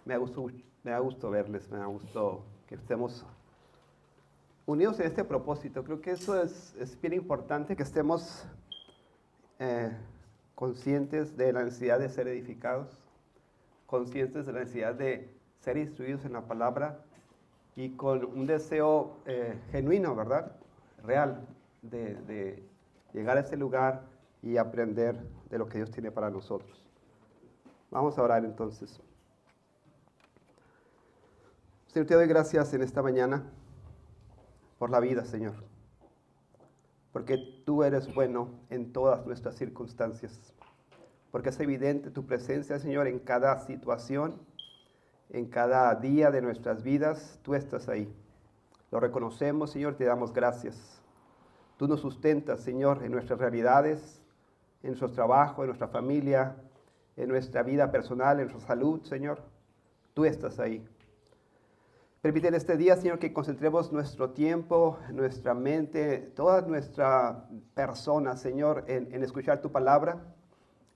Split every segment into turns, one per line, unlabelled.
me da gusto verles, me da gusto que estemos unidos en este propósito. Creo que eso es bien importante, que estemos conscientes de la necesidad de ser edificados, conscientes de la necesidad de ser instruidos en la palabra y con un deseo genuino, ¿verdad? Real, de llegar a ese lugar y aprender de lo que Dios tiene para nosotros. Vamos a orar entonces. Señor, te doy gracias en esta mañana por la vida, Señor, porque tú eres bueno en todas nuestras circunstancias, porque es evidente tu presencia, Señor, en cada situación, en cada día de nuestras vidas. Tú estás ahí. Lo reconocemos, Señor, te damos gracias. Tú nos sustentas, Señor, en nuestras realidades, en nuestro trabajo, en nuestra familia, en nuestra vida personal, en nuestra salud, Señor. Tú estás ahí. Permite en este día, Señor, que concentremos nuestro tiempo, nuestra mente, toda nuestra persona, Señor, en escuchar tu palabra,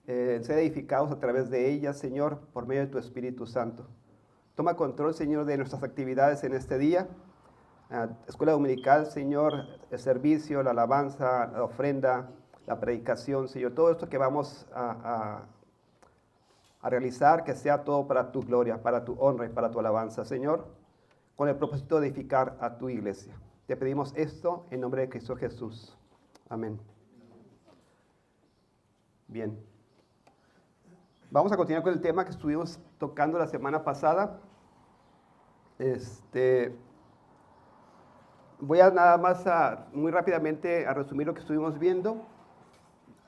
en ser edificados a través de ella, Señor, por medio de tu Espíritu Santo. Toma control, Señor, de nuestras actividades en este día. Escuela dominical, Señor, el servicio, la alabanza, la ofrenda, la predicación, Señor, todo esto que vamos a realizar, que sea todo para tu gloria, para tu honra y para tu alabanza, Señor, con el propósito de edificar a tu iglesia. Te pedimos esto en nombre de Cristo Jesús. Amén. Bien. Vamos a continuar con el tema que estuvimos tocando la semana pasada. Voy a nada más muy rápidamente a resumir lo que estuvimos viendo.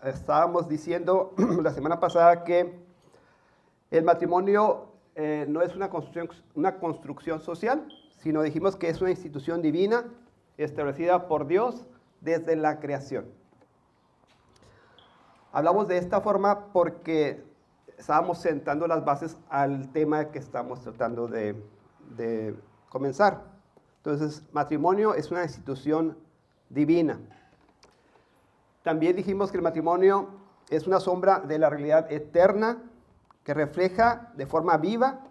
Estábamos diciendo la semana pasada que el matrimonio no es una construcción social, sino dijimos que es una institución divina establecida por Dios desde la creación. Hablamos de esta forma porque estábamos sentando las bases al tema que estamos tratando de comenzar. Entonces, matrimonio es una institución divina. También dijimos que el matrimonio es una sombra de la realidad eterna que refleja de forma viva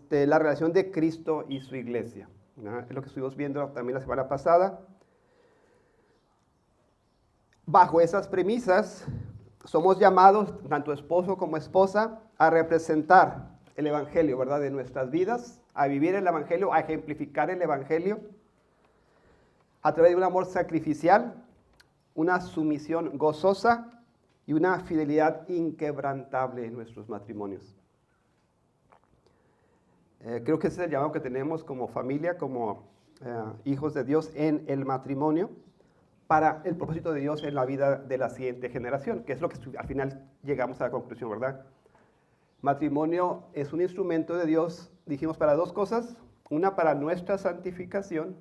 la relación de Cristo y su iglesia, ¿no? Es lo que estuvimos viendo también la semana pasada. Bajo esas premisas, somos llamados, tanto esposo como esposa, a representar el Evangelio, ¿verdad?, de nuestras vidas, a vivir el Evangelio, a ejemplificar el Evangelio a través de un amor sacrificial, una sumisión gozosa y una fidelidad inquebrantable en nuestros matrimonios. Creo que ese es el llamado que tenemos como familia, como hijos de Dios en el matrimonio, para el propósito de Dios en la vida de la siguiente generación, que es lo que al final llegamos a la conclusión, ¿verdad? Matrimonio es un instrumento de Dios, dijimos, para dos cosas. Una, para nuestra santificación,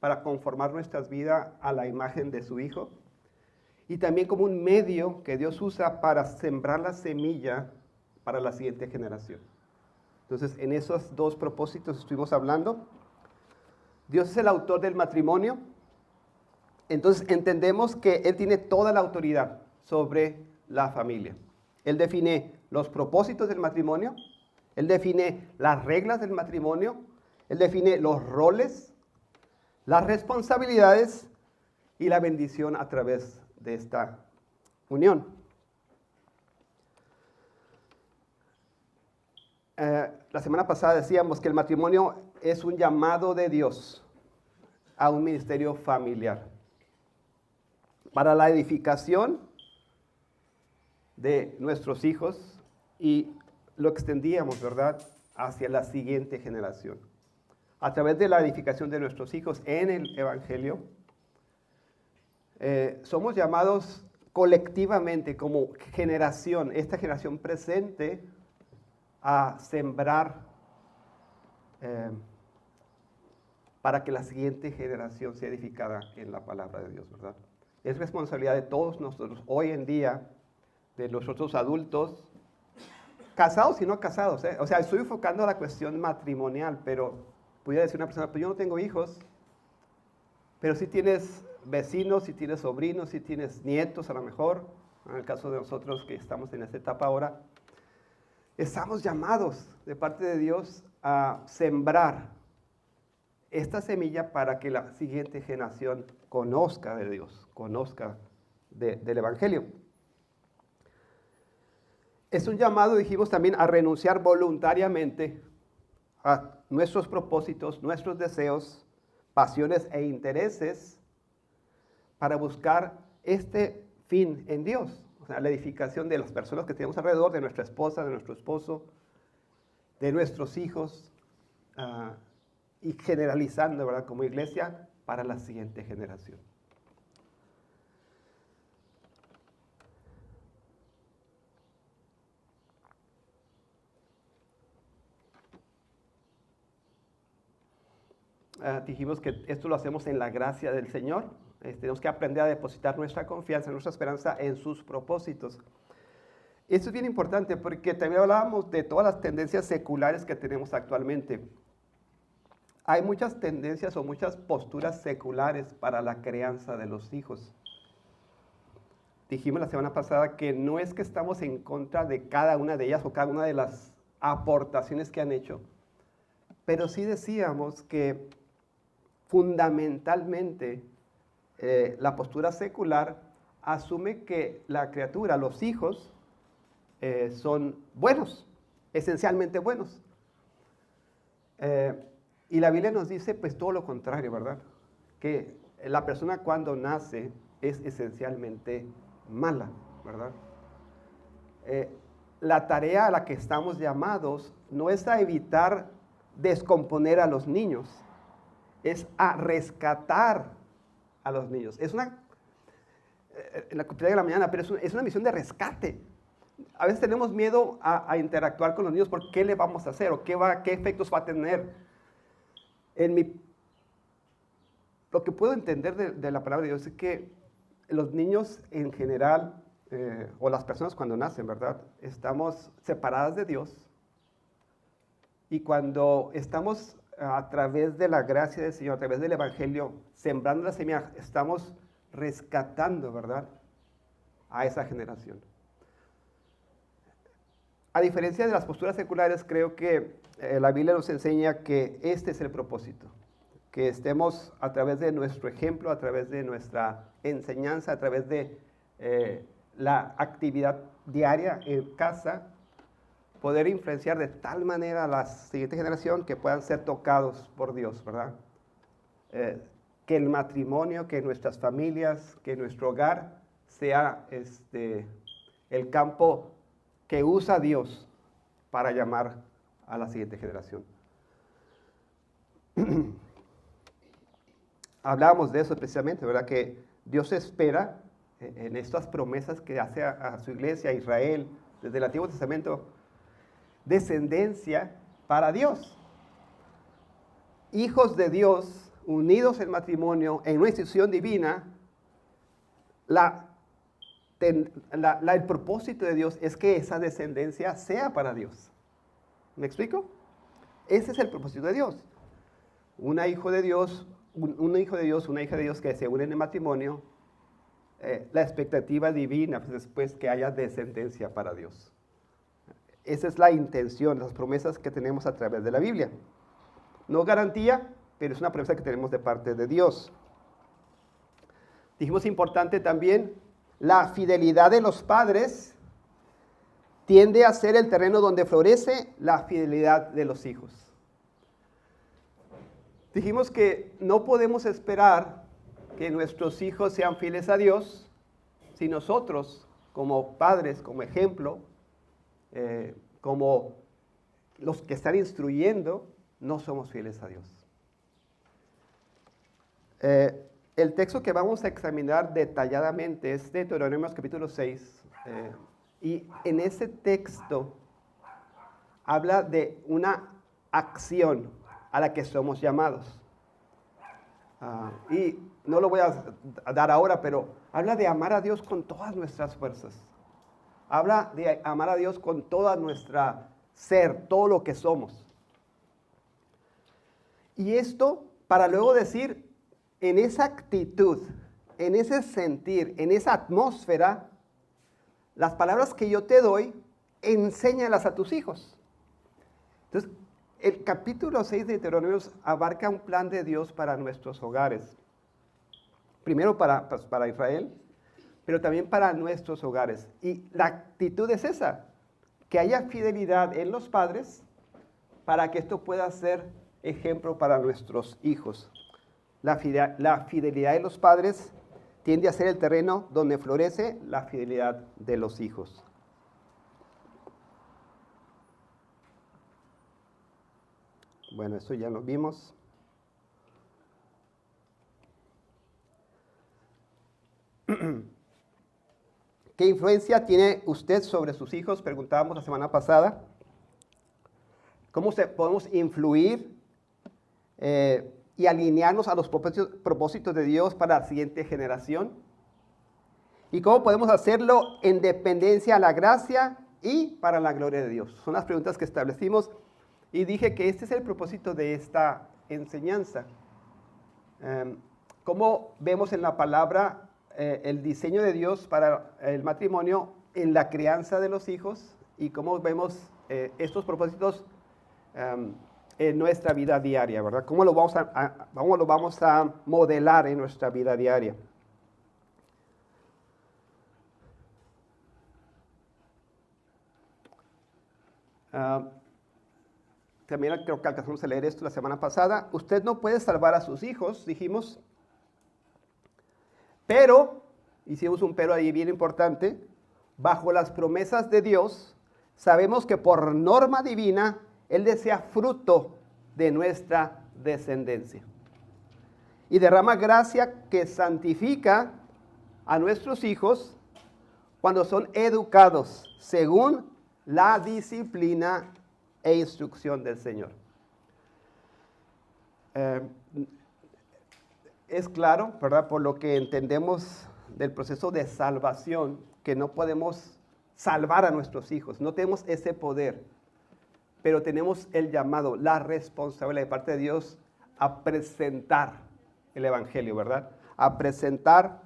para conformar nuestras vidas a la imagen de su Hijo, y también como un medio que Dios usa para sembrar la semilla para la siguiente generación. Entonces, en esos dos propósitos estuvimos hablando. Dios es el autor del matrimonio. Entonces, entendemos que Él tiene toda la autoridad sobre la familia. Él define los propósitos del matrimonio. Él define las reglas del matrimonio. Él define los roles, las responsabilidades y la bendición a través de esta unión. La semana pasada decíamos que el matrimonio es un llamado de Dios a un ministerio familiar para la edificación de nuestros hijos, y lo extendíamos, ¿verdad?, hacia la siguiente generación. A través de la edificación de nuestros hijos en el Evangelio, somos llamados colectivamente como generación, esta generación presente, a sembrar para que la siguiente generación sea edificada en la palabra de Dios, ¿verdad? Es responsabilidad de todos nosotros hoy en día, de nosotros adultos, casados y no casados, ¿eh? O sea, estoy enfocando a la cuestión matrimonial, pero pudiera decir una persona, pues yo no tengo hijos, pero sí tienes vecinos, sí tienes sobrinos, sí tienes nietos a lo mejor, en el caso de nosotros que estamos en esta etapa ahora. Estamos llamados de parte de Dios a sembrar esta semilla para que la siguiente generación conozca de Dios, conozca del Evangelio. Es un llamado, dijimos también, a renunciar voluntariamente a nuestros propósitos, nuestros deseos, pasiones e intereses para buscar este fin en Dios. O sea, la edificación de las personas que tenemos alrededor, de nuestra esposa, de nuestro esposo, de nuestros hijos, y generalizando, ¿verdad?, como iglesia para la siguiente generación. Dijimos que esto lo hacemos en la gracia del Señor. Tenemos que aprender a depositar nuestra confianza, nuestra esperanza en sus propósitos. Esto es bien importante porque también hablábamos de todas las tendencias seculares que tenemos actualmente. Hay muchas tendencias o muchas posturas seculares para la crianza de los hijos. Dijimos la semana pasada que no es que estamos en contra de cada una de ellas o cada una de las aportaciones que han hecho, pero sí decíamos que fundamentalmente la postura secular asume que la criatura, los hijos, son buenos, esencialmente buenos. Y la Biblia nos dice pues todo lo contrario, ¿verdad? Que la persona cuando nace es esencialmente mala, ¿verdad? La tarea a la que estamos llamados no es a evitar descomponer a los niños, es a rescatar a los niños. Es una, en la comunidad de la mañana, pero es una misión de rescate. A veces tenemos miedo a interactuar con los niños por qué le vamos a hacer o qué efectos va a tener. Lo que puedo entender de la palabra de Dios es que los niños en general, o las personas cuando nacen, ¿verdad?, estamos separadas de Dios. Y cuando estamos a través de la gracia del Señor, a través del Evangelio, sembrando la semilla, estamos rescatando, ¿verdad?, a esa generación. A diferencia de las posturas seculares, creo que la Biblia nos enseña que este es el propósito, que estemos a través de nuestro ejemplo, a través de nuestra enseñanza, a través de la actividad diaria en casa, poder influenciar de tal manera a la siguiente generación que puedan ser tocados por Dios, ¿verdad? Que el matrimonio, que nuestras familias, que nuestro hogar sea el campo que usa Dios para llamar a la siguiente generación. Hablábamos de eso precisamente, ¿verdad? Que Dios espera en estas promesas que hace a su iglesia, a Israel, desde el Antiguo Testamento, descendencia para Dios. Hijos de Dios, unidos en matrimonio, en una institución divina. El propósito de Dios es que esa descendencia sea para Dios. ¿Me explico? Ese es el propósito de Dios. Un hijo de Dios, una hija de Dios que se unen en matrimonio, la expectativa divina pues, después que haya descendencia para Dios. Esa es la intención, las promesas que tenemos a través de la Biblia. No garantía, pero es una promesa que tenemos de parte de Dios. Dijimos importante también, la fidelidad de los padres tiende a ser el terreno donde florece la fidelidad de los hijos. Dijimos que no podemos esperar que nuestros hijos sean fieles a Dios si nosotros, como padres, como ejemplo, como los que están instruyendo, no somos fieles a Dios. El texto que vamos a examinar detalladamente es de Deuteronomio capítulo 6. Y en ese texto habla de una acción a la que somos llamados. Y no lo voy a dar ahora, pero habla de amar a Dios con todas nuestras fuerzas. Habla de amar a Dios con toda nuestra ser, todo lo que somos. Y esto para luego decir, en esa actitud, en ese sentir, en esa atmósfera, las palabras que yo te doy, enséñalas a tus hijos. Entonces, el capítulo 6 de Deuteronomio abarca un plan de Dios para nuestros hogares. Primero para Israel, pero también para nuestros hogares. Y la actitud es esa, que haya fidelidad en los padres para que esto pueda ser ejemplo para nuestros hijos. La fidelidad de los padres tiende a ser el terreno donde florece la fidelidad de los hijos. Bueno, esto ya lo vimos. ¿Qué influencia tiene usted sobre sus hijos? Preguntábamos la semana pasada. ¿Cómo podemos influir y alinearnos a los propósitos de Dios para la siguiente generación? ¿Y cómo podemos hacerlo en dependencia a la gracia y para la gloria de Dios? Son las preguntas que establecimos y dije que este es el propósito de esta enseñanza. ¿Cómo vemos en la palabra el diseño de Dios para el matrimonio en la crianza de los hijos y cómo vemos estos propósitos en nuestra vida diaria, ¿verdad? ¿Cómo lo vamos a modelar en nuestra vida diaria? También creo que alcanzamos a leer esto la semana pasada. Usted no puede salvar a sus hijos, dijimos, pero, hicimos un pero ahí bien importante, bajo las promesas de Dios, sabemos que por norma divina, Él desea fruto de nuestra descendencia. Y derrama gracia que santifica a nuestros hijos cuando son educados según la disciplina e instrucción del Señor. Es claro, ¿verdad? Por lo que entendemos del proceso de salvación, que no podemos salvar a nuestros hijos, no tenemos ese poder, pero tenemos el llamado, la responsabilidad de parte de Dios a presentar el Evangelio, ¿verdad? A presentar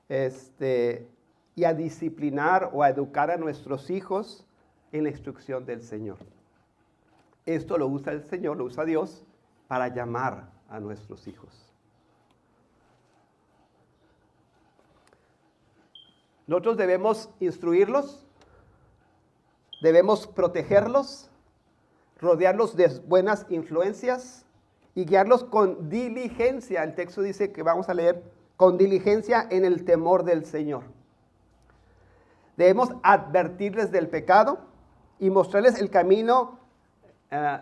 y a disciplinar o a educar a nuestros hijos en la instrucción del Señor. Esto lo usa el Señor, lo usa Dios para llamar a nuestros hijos. Nosotros debemos instruirlos, debemos protegerlos, rodearlos de buenas influencias y guiarlos con diligencia. El texto dice que vamos a leer con diligencia en el temor del Señor. Debemos advertirles del pecado y mostrarles el camino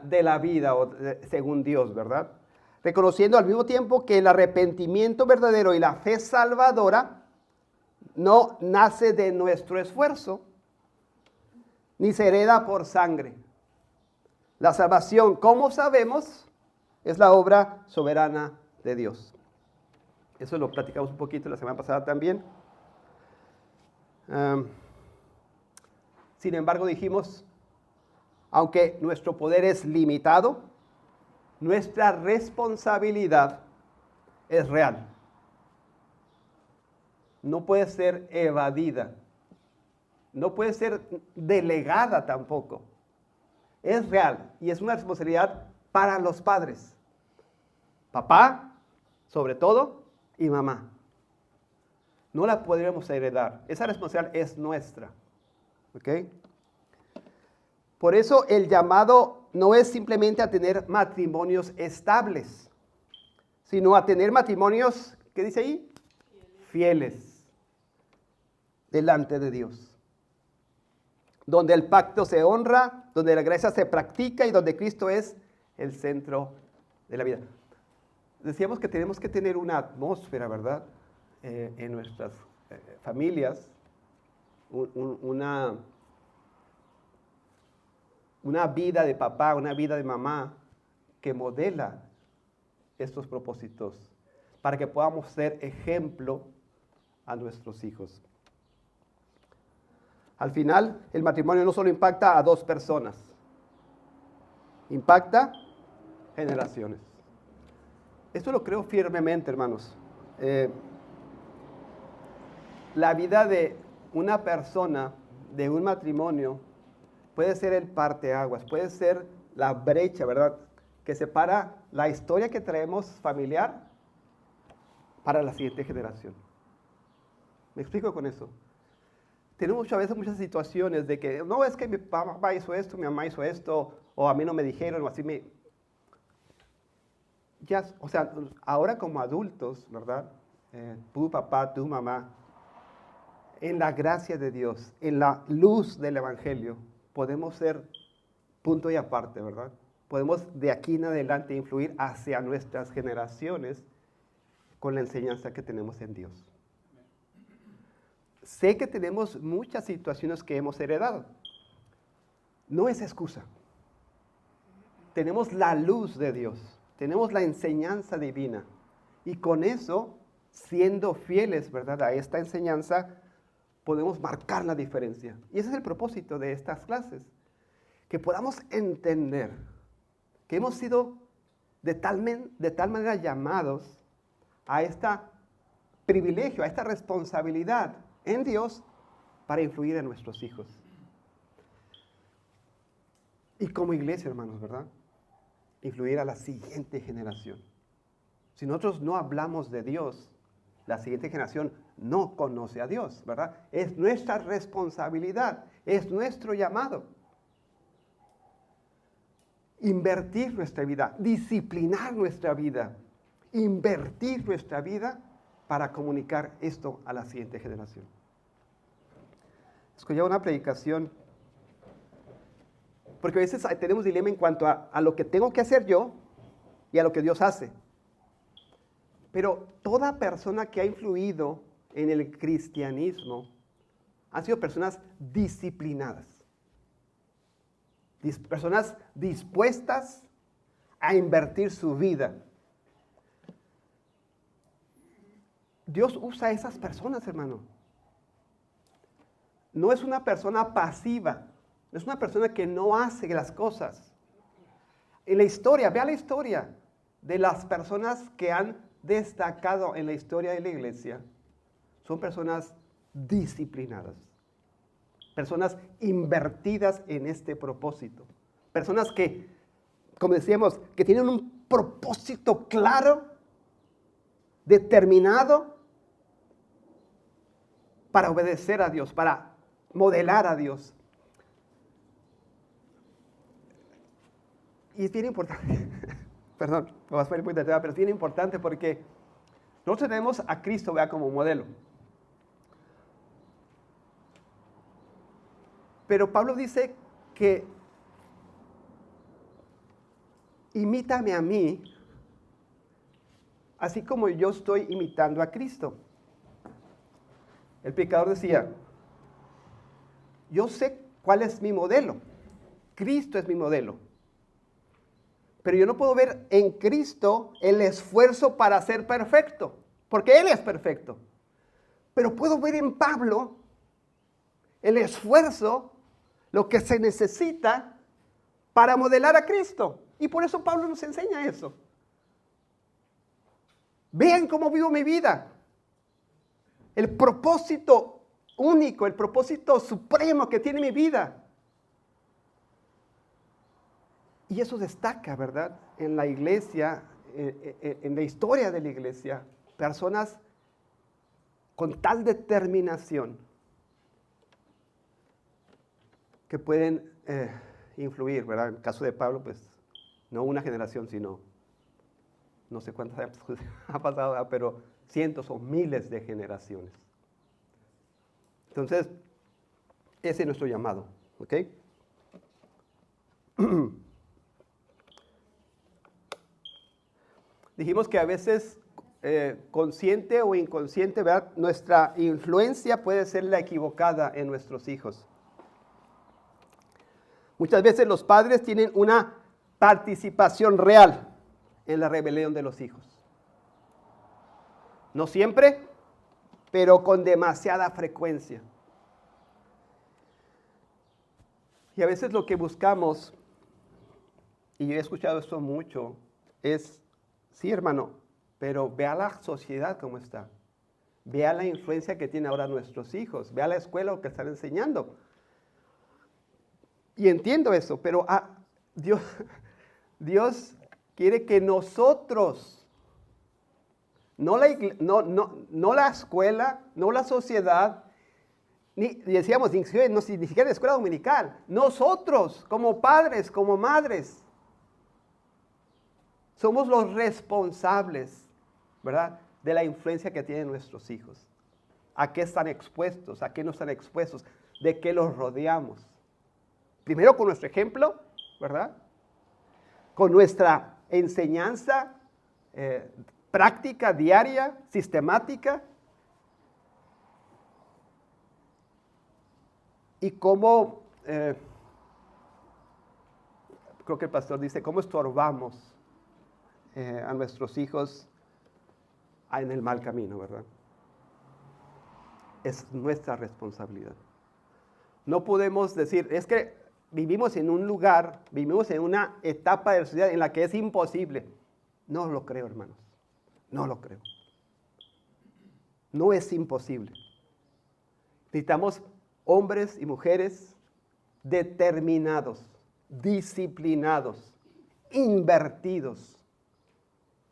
de la vida según Dios, ¿verdad? Reconociendo al mismo tiempo que el arrepentimiento verdadero y la fe salvadora no nace de nuestro esfuerzo, ni se hereda por sangre. La salvación, como sabemos, es la obra soberana de Dios. Eso lo platicamos un poquito la semana pasada también. Sin embargo, dijimos, aunque nuestro poder es limitado, nuestra responsabilidad es real. No puede ser evadida. No puede ser delegada tampoco. Es real y es una responsabilidad para los padres. Papá, sobre todo, y mamá. No la podríamos heredar. Esa responsabilidad es nuestra. ¿Ok? Por eso el llamado no es simplemente a tener matrimonios estables, sino a tener matrimonios, ¿qué dice ahí? Fieles delante de Dios. Donde el pacto se honra, donde la gracia se practica y donde Cristo es el centro de la vida. Decíamos que tenemos que tener una atmósfera, ¿verdad? En nuestras familias, una vida de papá, una vida de mamá que modela estos propósitos para que podamos ser ejemplo a nuestros hijos. Al final, el matrimonio no solo impacta a dos personas, impacta generaciones. Esto lo creo firmemente, hermanos. La vida de una persona, de un matrimonio, puede ser el parteaguas, puede ser la brecha, ¿verdad? Que separa la historia que traemos familiar para la siguiente generación. ¿Me explico con eso? Tenemos a veces muchas situaciones de que, no, es que mi papá hizo esto, mi mamá hizo esto, o a mí no me dijeron, o así me... Ya, o sea, ahora como adultos, ¿verdad? Tu papá, tu mamá, en la gracia de Dios, en la luz del Evangelio, podemos ser punto y aparte, ¿verdad? Podemos de aquí en adelante influir hacia nuestras generaciones con la enseñanza que tenemos en Dios. Sé que tenemos muchas situaciones que hemos heredado. No es excusa. Tenemos la luz de Dios, tenemos la enseñanza divina. Y con eso, siendo fieles, ¿verdad?, a esta enseñanza, podemos marcar la diferencia. Y ese es el propósito de estas clases. Que podamos entender que hemos sido de tal manera llamados a este privilegio, a esta responsabilidad en Dios para influir en nuestros hijos. Y como iglesia, hermanos, ¿verdad? Influir a la siguiente generación. Si nosotros no hablamos de Dios, la siguiente generación no conoce a Dios, ¿verdad? Es nuestra responsabilidad, es nuestro llamado. Invertir nuestra vida, disciplinar nuestra vida, invertir nuestra vida para comunicar esto a la siguiente generación. Escuché una predicación, porque a veces tenemos dilema en cuanto a lo que tengo que hacer yo y a lo que Dios hace. Pero toda persona que ha influido en el cristianismo han sido personas disciplinadas. Personas dispuestas a invertir su vida. Dios usa a esas personas, hermano. No es una persona pasiva, no es una persona que no hace las cosas. En la historia, vea la historia de las personas que han destacado en la historia de la iglesia. Son personas disciplinadas. Personas invertidas en este propósito. Personas que, como decíamos, que tienen un propósito claro, determinado, para obedecer a Dios, para modelar a Dios. Y es bien importante, perdón, me vas a ver muy de tema, pero es bien importante porque nosotros tenemos a Cristo, vea, como modelo. Pero Pablo dice que imítame a mí, así como yo estoy imitando a Cristo. El pecador decía, yo sé cuál es mi modelo. Cristo es mi modelo. Pero yo no puedo ver en Cristo el esfuerzo para ser perfecto, porque Él es perfecto. Pero puedo ver en Pablo el esfuerzo, lo que se necesita para modelar a Cristo. Y por eso Pablo nos enseña eso. Vean cómo vivo mi vida. El propósito único, el propósito supremo que tiene mi vida. Y eso destaca, ¿verdad? En la iglesia, en la historia de la iglesia, personas con tal determinación que pueden influir, ¿verdad? En el caso de Pablo, pues, no una generación, sino, no sé cuántas ha pasado, ¿verdad? Pero cientos o miles de generaciones. Entonces, ese es nuestro llamado, ¿ok? Dijimos que a veces, consciente o inconsciente, ¿verdad?, nuestra influencia puede ser la equivocada en nuestros hijos. Muchas veces los padres tienen una participación real en la rebelión de los hijos. No siempre, pero con demasiada frecuencia. Y a veces lo que buscamos, y yo he escuchado esto mucho, es, sí, hermano, pero vea la sociedad cómo está. Vea la influencia que tienen ahora nuestros hijos. Vea la escuela lo que están enseñando. Y entiendo eso, pero Dios, Dios quiere que nosotros, no la escuela, no la sociedad, ni siquiera la escuela dominical, nosotros como padres, como madres, somos los responsables, ¿verdad?, de la influencia que tienen nuestros hijos. ¿A qué están expuestos? ¿A qué no están expuestos? ¿De qué los rodeamos? Primero con nuestro ejemplo, ¿verdad? Con nuestra enseñanza práctica, diaria, sistemática. Y cómo, creo que el pastor dice, cómo estorbamos a nuestros hijos en el mal camino, ¿verdad? Es nuestra responsabilidad. No podemos decir, es que vivimos en un lugar, vivimos en una etapa de la sociedad en la que es imposible. No lo creo, hermanos. No lo creo. No es imposible. Necesitamos hombres y mujeres determinados, disciplinados, invertidos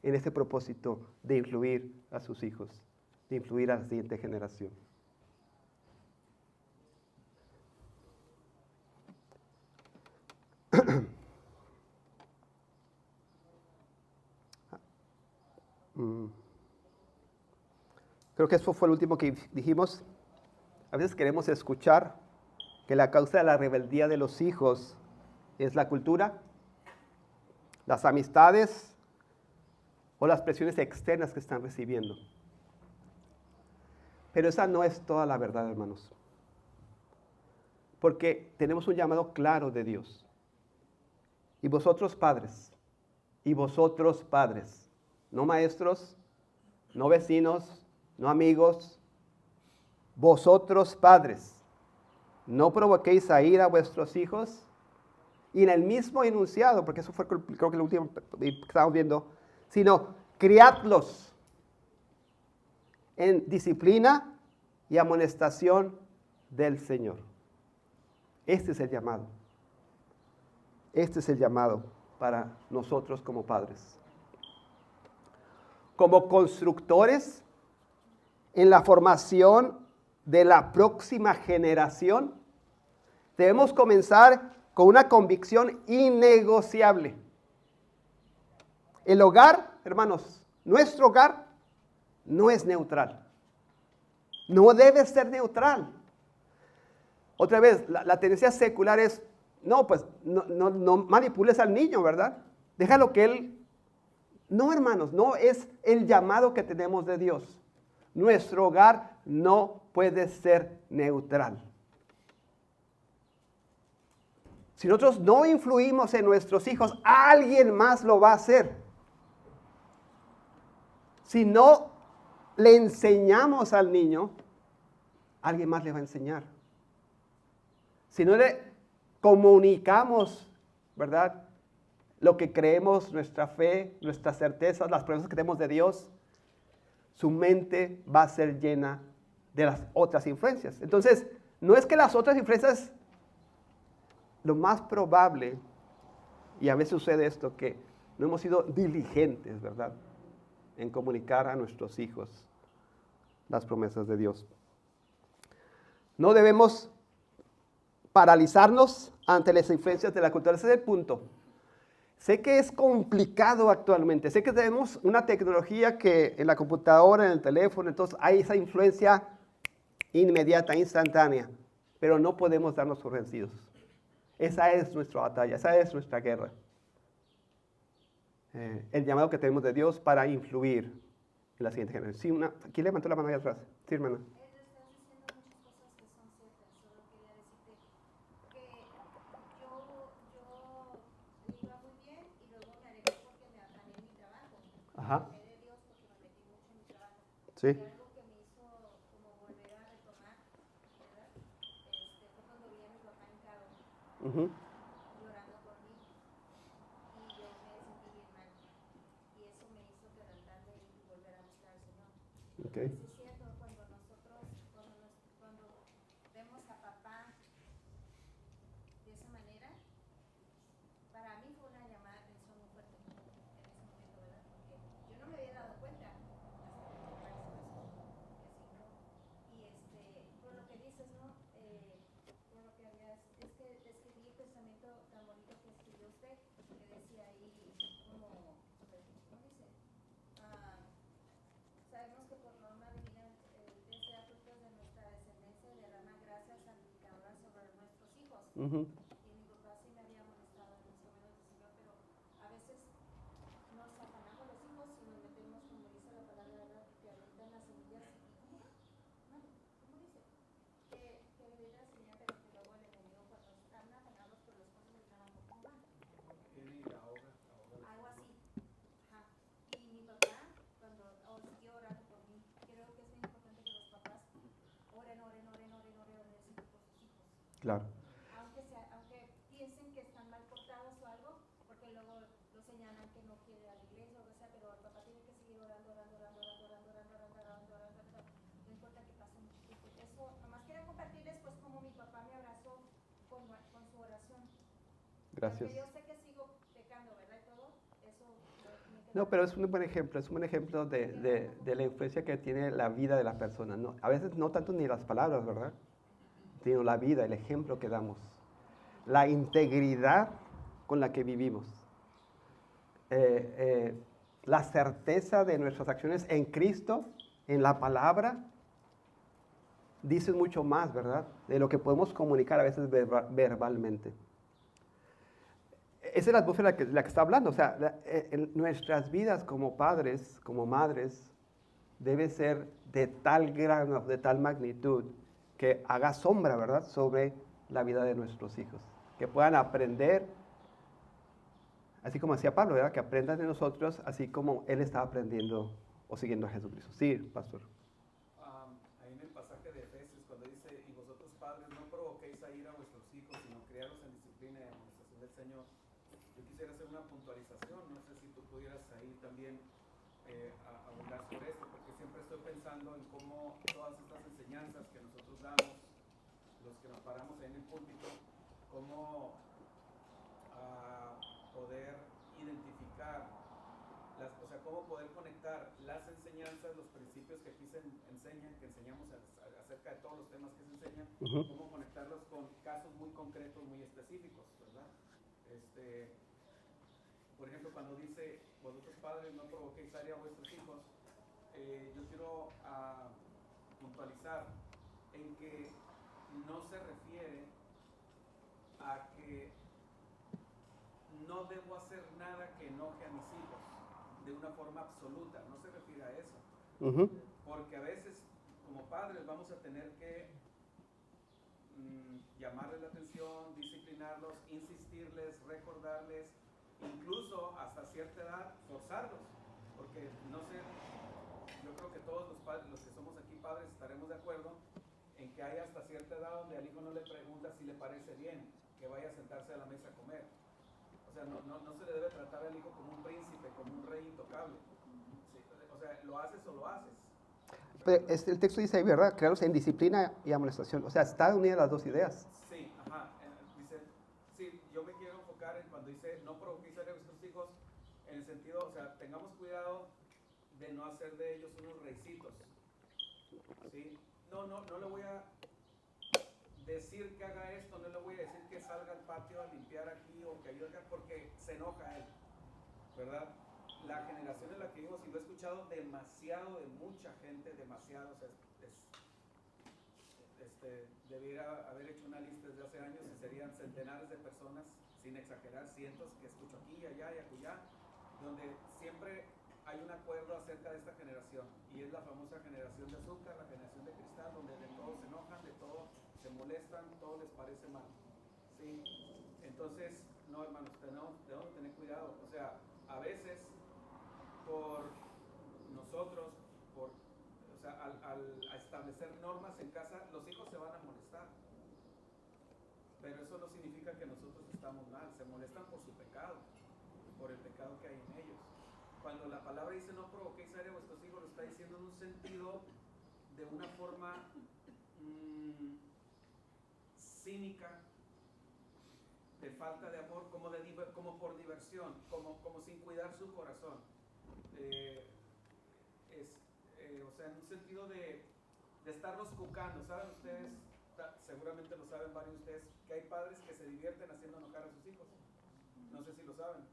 en ese propósito de influir a sus hijos, de influir a la siguiente generación. Creo que eso fue el último que dijimos. A veces queremos escuchar que la causa de la rebeldía de los hijos es la cultura, las amistades o las presiones externas que están recibiendo. Pero esa no es toda la verdad, hermanos. Porque tenemos un llamado claro de Dios. Y vosotros padres, no maestros, no vecinos, no amigos, vosotros padres, no provoquéis a ira a vuestros hijos. Y en el mismo enunciado, porque eso fue creo que lo último que estábamos viendo, sino criadlos en disciplina y amonestación del Señor. Este es el llamado. Este es el llamado para nosotros como padres. Como constructores en la formación de la próxima generación, debemos comenzar con una convicción innegociable. El hogar, hermanos, nuestro hogar no es neutral. No debe ser neutral. Otra vez, la tendencia secular es, no manipules al niño, ¿verdad? Déjalo que él... No, hermanos, no es el llamado que tenemos de Dios. Nuestro hogar no puede ser neutral. Si nosotros no influimos en nuestros hijos, alguien más lo va a hacer. Si no le enseñamos al niño, alguien más le va a enseñar. Si no le comunicamos, ¿verdad?, lo que creemos, nuestra fe, nuestras certezas, las promesas que tenemos de Dios, su mente va a ser llena de las otras influencias. Entonces, no es que las otras influencias, lo más probable, y a veces sucede esto, que no hemos sido diligentes, ¿verdad?, en comunicar a nuestros hijos las promesas de Dios. No debemos paralizarnos ante las influencias de la cultura. Ese es el punto. Sé que es complicado actualmente. Sé que tenemos una tecnología que en la computadora, en el teléfono, entonces hay esa influencia inmediata, instantánea. Pero no podemos darnos por vencidos. Esa es nuestra batalla, esa es nuestra guerra. El llamado que tenemos de Dios para influir en la siguiente generación. Sí, ¿quién levantó la mano ahí atrás? Sí, hermana. Ajá. Sí. Algo que me hizo como volver a retomar, ¿verdad? Fue cuando vi a mi papá hincado, llorando por mí, y yo me sentí bien mal, y eso me hizo quebrantarme y volver a buscar al Señor. Okay. Es cierto, cuando nosotros, cuando vemos a papá de esa manera, Uh-huh.
Y mi papá sí me había molestado en los caminos del Señor, pero a veces nos afanamos los hijos y nos metemos, como dice la palabra, ¿verdad? Que avientan las semillas y ¿cómo va? Bueno, ¿cómo dice? Que avientan la semilla, pero que luego el enemigo cuando están afanados por las cosas del trabajo, ¿cómo va? Algo así. Ajá. Y mi papá, cuando siguió orando por mí, creo que es muy importante que los papás oren por sus hijos.
Claro.
Aunque piensen que están mal portados o algo, porque luego lo señalan que no quiere ir a la iglesia o lo que sea, pero el papá tiene que seguir orando. No importa que pase mucho tiempo. Eso, nomás quería compartirles pues como mi papá me abrazó con su oración.
Gracias.
Porque yo sé que sigo pecando, ¿verdad? Y todo eso.
No, pero es un buen ejemplo de la influencia que tiene la vida de la persona. No, a veces no tanto ni las palabras, ¿verdad? Sino la vida, el ejemplo que damos. La integridad con la que vivimos. La certeza de nuestras acciones en Cristo, en la palabra, dicen mucho más, ¿verdad? De lo que podemos comunicar a veces verbalmente. Esa es la atmósfera la que está hablando. O sea, en nuestras vidas como padres, como madres, debe ser de tal grado, de tal magnitud, que haga sombra, ¿verdad?, sobre la vida de nuestros hijos. Que puedan aprender, así como decía Pablo, ¿verdad?, que aprendan de nosotros, así como él estaba aprendiendo o siguiendo a Jesucristo. Sí, pastor.
Ahí en el pasaje de Efesios, cuando dice, y vosotros padres, no provoquéis a ir a vuestros hijos, sino criarlos en disciplina y amonestación del Señor. Yo quisiera hacer una puntualización, no sé si tú pudieras ahí también abundar sobre esto, porque siempre estoy pensando en cómo todas estas enseñanzas que nosotros damos, los que nos paramos ahí en el púlpito, cómo poder identificar, o sea, cómo poder conectar las enseñanzas, los principios que aquí se enseñan, que enseñamos acerca de todos los temas que se enseñan, cómo conectarlos con casos muy concretos, muy específicos, ¿verdad? Por ejemplo, cuando dice, vosotros padres no provoquéis a vuestros hijos, yo quiero puntualizar en que no se refiere a que no debo hacer nada que enoje a mis hijos de una forma absoluta, no se refiere a eso. Porque a veces como padres vamos a tener que llamarles la atención, disciplinarlos, insistirles, recordarles, incluso hasta cierta edad forzarlos, porque no sé, yo creo que todos los padres, los que somos aquí padres, estaremos de acuerdo en que hay hasta cierta edad donde al hijo no le pregunta si le parece bien que vaya a sentarse a la mesa a comer. O sea, no se le debe tratar al hijo como un príncipe, como un rey intocable. Sí, o sea, lo haces o lo haces.
Pero el texto dice ahí, ¿verdad?, crearlos en disciplina y amonestación. O sea, están unidas las dos ideas.
Sí, ajá. Dice, sí, yo me quiero enfocar en cuando dice no provoquéis a vuestros hijos, en el sentido, o sea, tengamos cuidado de no hacer de ellos unos reycitos. ¿Sí? No le voy a decir que haga esto, no le voy a decir que salga al patio a limpiar aquí o que ayude acá, porque se enoja él, ¿verdad? La generación en la que vivimos, y lo he escuchado demasiado de mucha gente, demasiado, o sea, debiera haber hecho una lista desde hace años y serían centenares de personas, sin exagerar, cientos que escucho aquí, allá y acullá, donde siempre hay un acuerdo acerca de esta generación, y es la famosa generación de azúcar, la generación de cristal, donde de todo se enojan, de todo se molestan, todo les parece mal. ¿Sí? Entonces, no, hermanos, debemos tener cuidado. O sea, a veces por nosotros, o sea, al establecer normas en casa, los hijos se van a molestar. Pero eso no significa que nosotros estamos mal, se molestan por su pecado, por el pecado que hay en ellos. Cuando la palabra dice no provoquéis a vuestros hijos, lo está diciendo en un sentido de una forma cínica, de falta de amor, como por diversión, como sin cuidar su corazón. O sea, en un sentido de estarlos cucando. ¿Saben ustedes? Seguramente lo saben varios de ustedes, que hay padres que se divierten haciendo enojar a sus hijos. No sé si lo saben.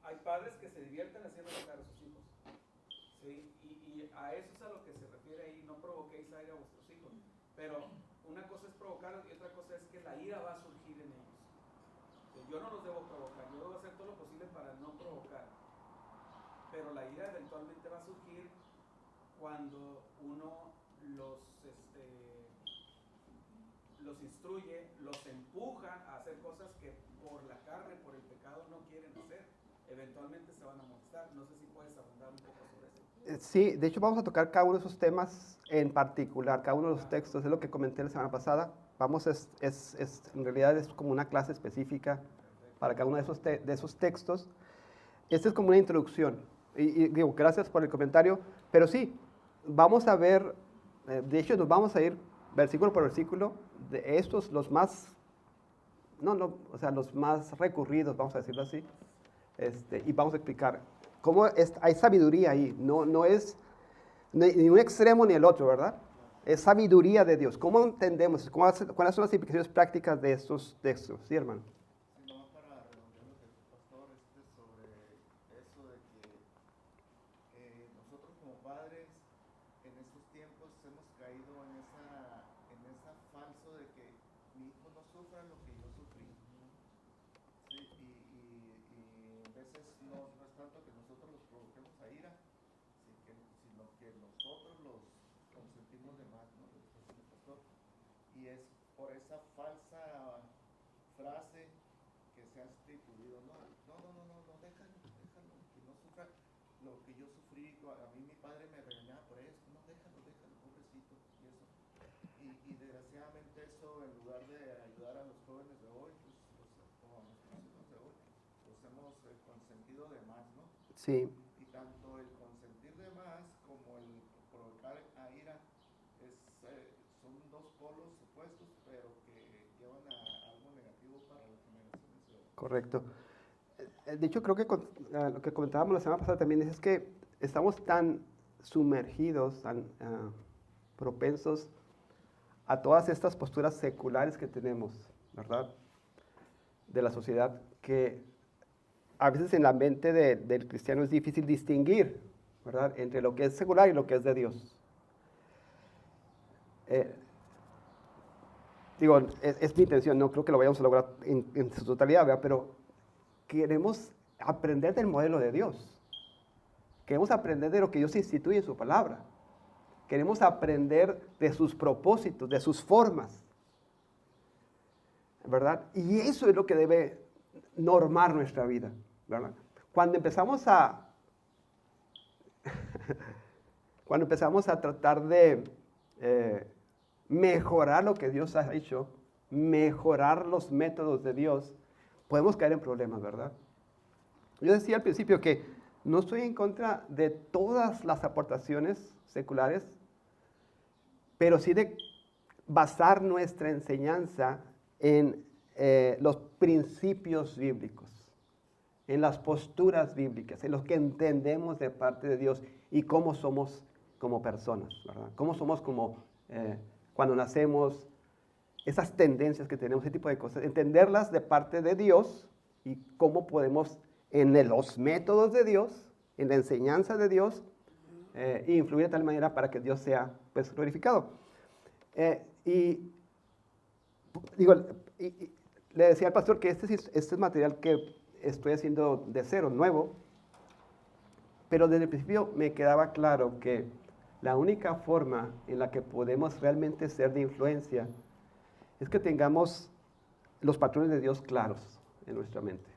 Hay padres que se divierten haciendo enojar a sus hijos. ¿Sí? Y a eso es a lo que se refiere ahí, no provoquéis aire a vuestros hijos. Pero una cosa es provocar y otra cosa es que la ira va a surgir en ellos. Yo no los debo provocar, yo debo hacer todo lo posible para no provocar. Pero la ira eventualmente va a surgir cuando uno los instruye, los empuja a hacer cosas que por la carne, por el pecado no quieren hacer. Eventualmente se van a molestar. No sé si puedes abundar un poco sobre eso.
Sí, de hecho vamos a tocar cada uno de esos temas en particular, cada uno de los textos, es lo que comenté la semana pasada. En realidad es como una clase específica para cada uno de esos textos. Esta es como una introducción. Y digo, gracias por el comentario, pero sí, vamos a ver, de hecho nos vamos a ir versículo por versículo, de estos los más, los más recurridos, vamos a decirlo así, y vamos a explicar cómo hay sabiduría ahí, no es ni un extremo ni el otro, ¿verdad? Es sabiduría de Dios. ¿Cómo entendemos? ¿Cuáles son las implicaciones prácticas de estos textos? Sí, hermano.
Y es por esa falsa frase que se ha instituido, no, déjalo, que no sufra lo que yo sufrí, a mí mi padre me regañaba por eso, no, déjalo, pobrecito, y eso. Y desgraciadamente eso, en lugar de ayudar a los jóvenes de hoy, pues, o a nuestros hijos de hoy, los hemos consentido de más, ¿no?
Sí.
Y tanto el consentir de más como el provocar a ira son dos polos opuestos, pero que llevan a algo negativo para las generaciones de hoy.
Correcto. De hecho, creo que lo que comentábamos la semana pasada también es que estamos tan sumergidos, tan propensos a todas estas posturas seculares que tenemos, ¿verdad? De la sociedad, que a veces en la mente del cristiano es difícil distinguir, ¿verdad? Entre lo que es secular y lo que es de Dios. Es mi intención, no creo que lo vayamos a lograr en su totalidad, ¿verdad? Pero queremos aprender del modelo de Dios. Queremos aprender de lo que Dios instituye en su palabra. Queremos aprender de sus propósitos, de sus formas, ¿verdad? Y eso es lo que debe normar nuestra vida, ¿verdad? Cuando empezamos a tratar de mejorar lo que Dios ha hecho, mejorar los métodos de Dios, podemos caer en problemas, ¿verdad? Yo decía al principio que no estoy en contra de todas las aportaciones seculares, pero sí de basar nuestra enseñanza en los principios bíblicos, en las posturas bíblicas, en lo que entendemos de parte de Dios y cómo somos como personas, ¿verdad? Cómo somos como cuando nacemos, esas tendencias que tenemos, ese tipo de cosas, entenderlas de parte de Dios y cómo podemos en los métodos de Dios, en la enseñanza de Dios, influir de tal manera para que Dios sea pues, glorificado. Le decía al pastor que este es material que estoy haciendo de cero, nuevo, pero desde el principio me quedaba claro que la única forma en la que podemos realmente ser de influencia es que tengamos los patrones de Dios claros en nuestra mente.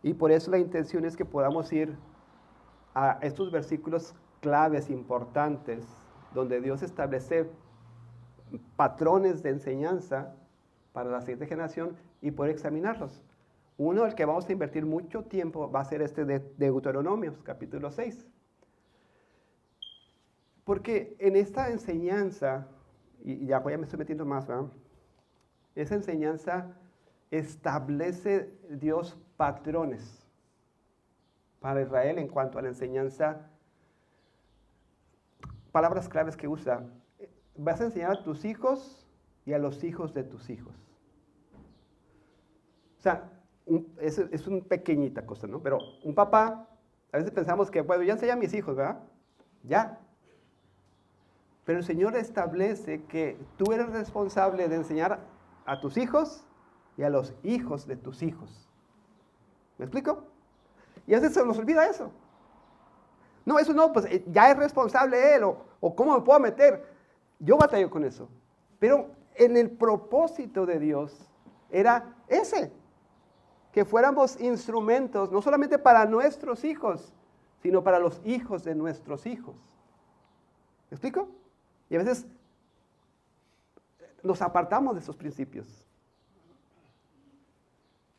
Y por eso la intención es que podamos ir a estos versículos claves importantes donde Dios establece patrones de enseñanza para la siguiente generación y poder examinarlos. Uno, el que vamos a invertir mucho tiempo, va a ser este de Deuteronomios, capítulo 6. Porque en esta enseñanza, y ya me estoy metiendo más, ¿verdad? Esa enseñanza establece Dios patrones para Israel en cuanto a la enseñanza, palabras claves que usa. Vas a enseñar a tus hijos y a los hijos de tus hijos. O sea, es una pequeñita cosa, ¿no? Pero un papá, a veces pensamos que, bueno, ya enseñé a mis hijos, ¿verdad? Ya. Pero el Señor establece que tú eres responsable de enseñar a tus hijos y a los hijos de tus hijos. ¿Me explico? Y a veces se nos olvida eso. No, eso no, pues ya es responsable él, o cómo me puedo meter. Yo batallo con eso. Pero en el propósito de Dios era ese, que fuéramos instrumentos, no solamente para nuestros hijos, sino para los hijos de nuestros hijos. ¿Me explico? Y a veces nos apartamos de esos principios.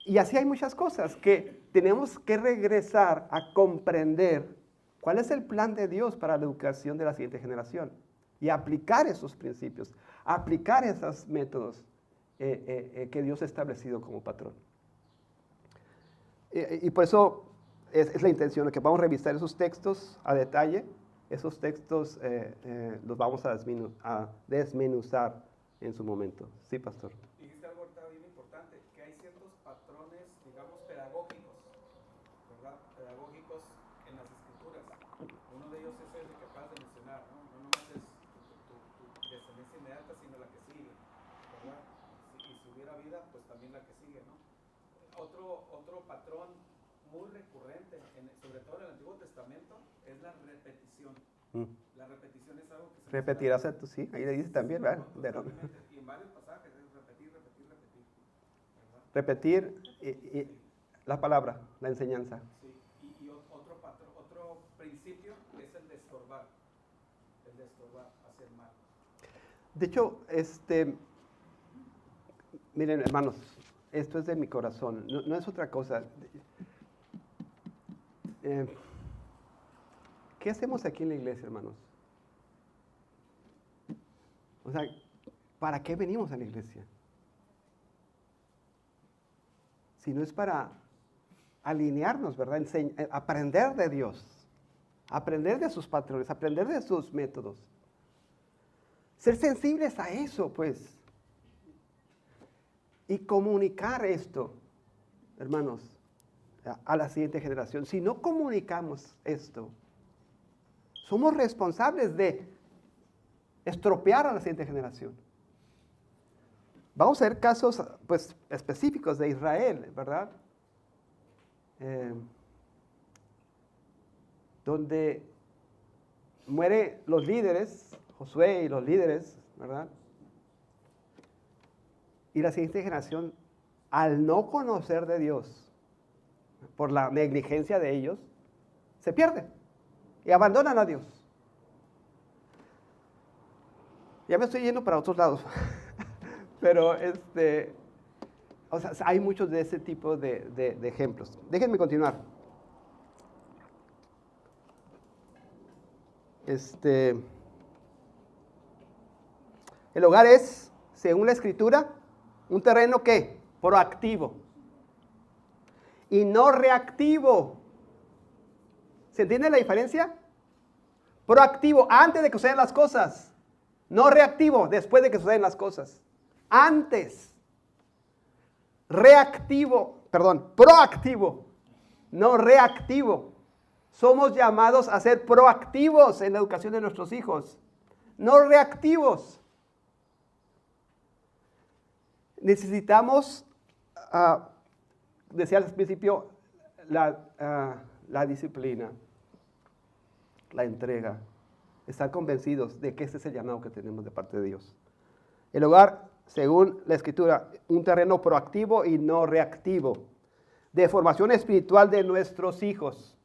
Y así hay muchas cosas que tenemos que regresar a comprender cuál es el plan de Dios para la educación de la siguiente generación y aplicar esos principios, aplicar esos métodos que Dios ha establecido como patrón. Y por eso es la intención de que vamos a revisar esos textos a detalle. Esos textos los vamos a desmenuzar en su momento. Sí, pastor.
Dijiste algo ahorita bien importante, que hay ciertos patrones, digamos, pedagógicos, ¿verdad? Pedagógicos en las escrituras. Uno de ellos es el que acabas de mencionar, ¿no? No nomás es tu descendencia inmediata, sino la que sigue, ¿verdad? Y si hubiera vida, pues también la que sigue, ¿no? Otro patrón muy recurrente, sobre todo en el Antiguo Testamento, es la repetición. La repetición es algo que se
Repetirás a tu sí, ahí le dice también, ¿verdad?
y en varios pasajes es repetir, ¿verdad?
Repetir y la palabra, la enseñanza.
Sí, y otro principio es el de estorbar, hacer mal.
De hecho, miren, hermanos, esto es de mi corazón, no es otra cosa. ¿Qué hacemos aquí en la iglesia, hermanos? O sea, ¿para qué venimos a la iglesia? Si no es para alinearnos, ¿verdad? Aprender de Dios, aprender de sus patrones, aprender de sus métodos. Ser sensibles a eso, pues. Y comunicar esto, hermanos, a la siguiente generación. Si no comunicamos esto, somos responsables de estropear a la siguiente generación. Vamos a ver casos, pues, específicos de Israel, ¿verdad? Donde mueren los líderes, Josué y los líderes, ¿verdad? Y la siguiente generación, al no conocer de Dios, por la negligencia de ellos, se pierde y abandonan a Dios. Ya me estoy yendo para otros lados, pero o sea, hay muchos de ese tipo de ejemplos. Déjenme continuar. El hogar es, según la Escritura, un terreno ¿qué? Proactivo y no reactivo. ¿Se entiende la diferencia? Proactivo antes de que sucedan las cosas. No reactivo después de que suceden las cosas. Antes. Proactivo. No reactivo. Somos llamados a ser proactivos en la educación de nuestros hijos. No reactivos. Necesitamos, decía al principio, la disciplina, la entrega. Estar convencidos de que ese es el llamado que tenemos de parte de Dios. El hogar, según la Escritura, un terreno proactivo y no reactivo, de formación espiritual de nuestros hijos,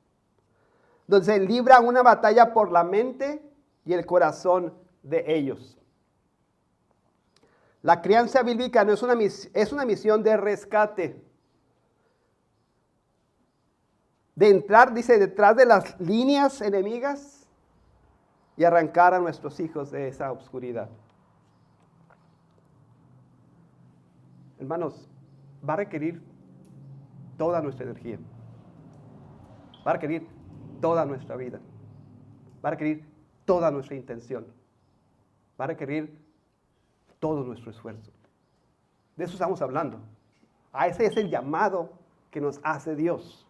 donde se libra una batalla por la mente y el corazón de ellos. La crianza bíblica no es una misión de rescate, de entrar, dice, detrás de las líneas enemigas y arrancar a nuestros hijos de esa oscuridad. Hermanos, va a requerir toda nuestra energía. Va a requerir toda nuestra vida. Va a requerir toda nuestra intención. Va a requerir todo nuestro esfuerzo. De eso estamos hablando. Ese es el llamado que nos hace Dios.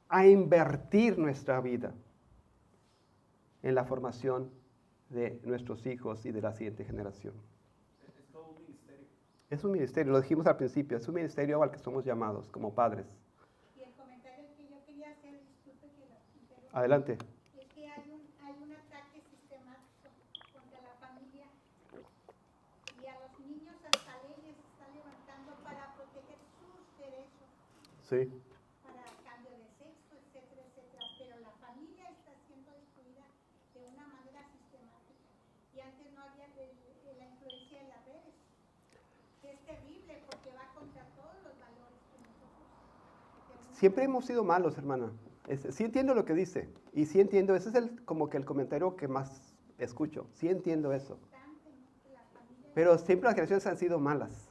A invertir nuestra vida. en la formación de nuestros hijos y de la siguiente generación.
Es todo un ministerio.
Es un ministerio, lo dijimos al principio, es un ministerio al que somos llamados como padres.
Y el comentario que yo quería hacer, disculpe que lo interrumpa,
Adelante.
es que hay un ataque sistemático contra la familia y a los niños hasta leyes se están levantando para proteger sus derechos,
Sí.
para cambio de sexo, etcétera, etcétera. Pero la familia está siendo destruida de una manera sistemática. Y antes no había la influencia de las redes, que es terrible porque va contra todos los valores que nosotros tenemos.
Siempre hemos sido malos, hermana. Sí entiendo lo que dice. Y sí entiendo, ese es como que el comentario que más escucho. Sí entiendo eso. Pero siempre las generaciones han sido malas.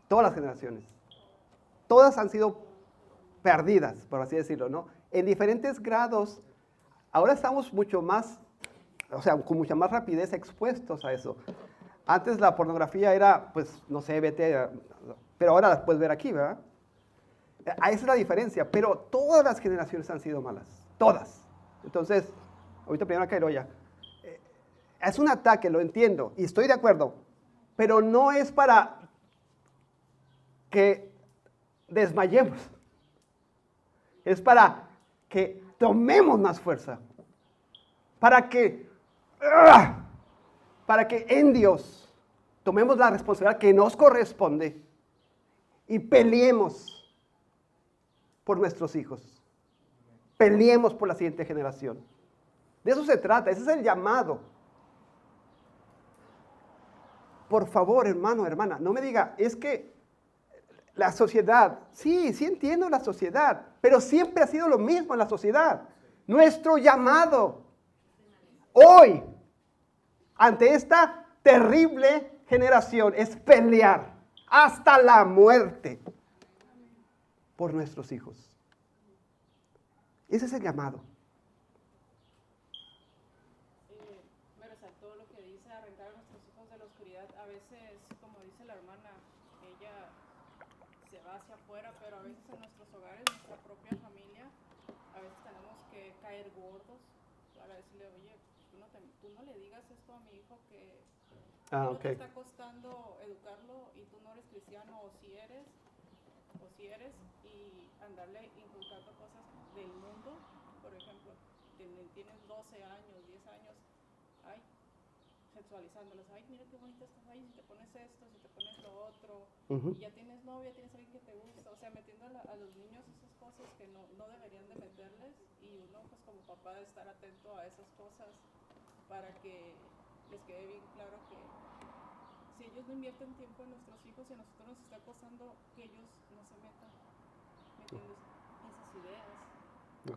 Todas las generaciones. Todas han sido perdidas, por así decirlo, ¿no? En diferentes grados. Ahora estamos mucho más, o sea, con mucha más rapidez expuestos a eso. Antes la pornografía era, pues, no sé, vete, pero ahora la puedes ver aquí, ¿verdad? Esa es la diferencia, pero todas las generaciones han sido malas, todas. Entonces, ahorita primero Cairoya, es un ataque, lo entiendo, y estoy de acuerdo, pero no es para que desmayemos, es para que tomemos más fuerza, para que en Dios tomemos la responsabilidad que nos corresponde y peleemos por nuestros hijos. Peleemos por la siguiente generación. De eso se trata, ese es el llamado. Por favor, hermano, hermana, no me diga, es que la sociedad, sí entiendo la sociedad, pero siempre ha sido lo mismo en la sociedad. Nuestro llamado hoy, ante esta terrible generación, es pelear hasta la muerte por nuestros hijos. Ese es el llamado.
Me resaltó lo que dice, arrancar a nuestros hijos de la oscuridad. A veces, como dice la hermana, ella se va hacia afuera, pero a veces en nuestros hogares, nuestra propia familia, a veces tenemos que caer gordos para decirle, oye, tú no le digas esto a mi hijo que no te está costando educarlo y tú no eres cristiano, o si eres, y andarle inculcando cosas del mundo. Por ejemplo, tienes 12 años, 10 años, ay, sexualizándolos, ay, mira qué bonita estás, ay, si te pones esto, si te pones lo otro, y ya tienes novia, tienes alguien que te gusta, o sea, metiendo a los niños esas cosas que no deberían de meterles, y uno pues como papá de estar atento a esas cosas para que les quede bien claro que si ellos no invierten tiempo en nuestros hijos y a nosotros nos está costando que ellos no se metan metiendo esas ideas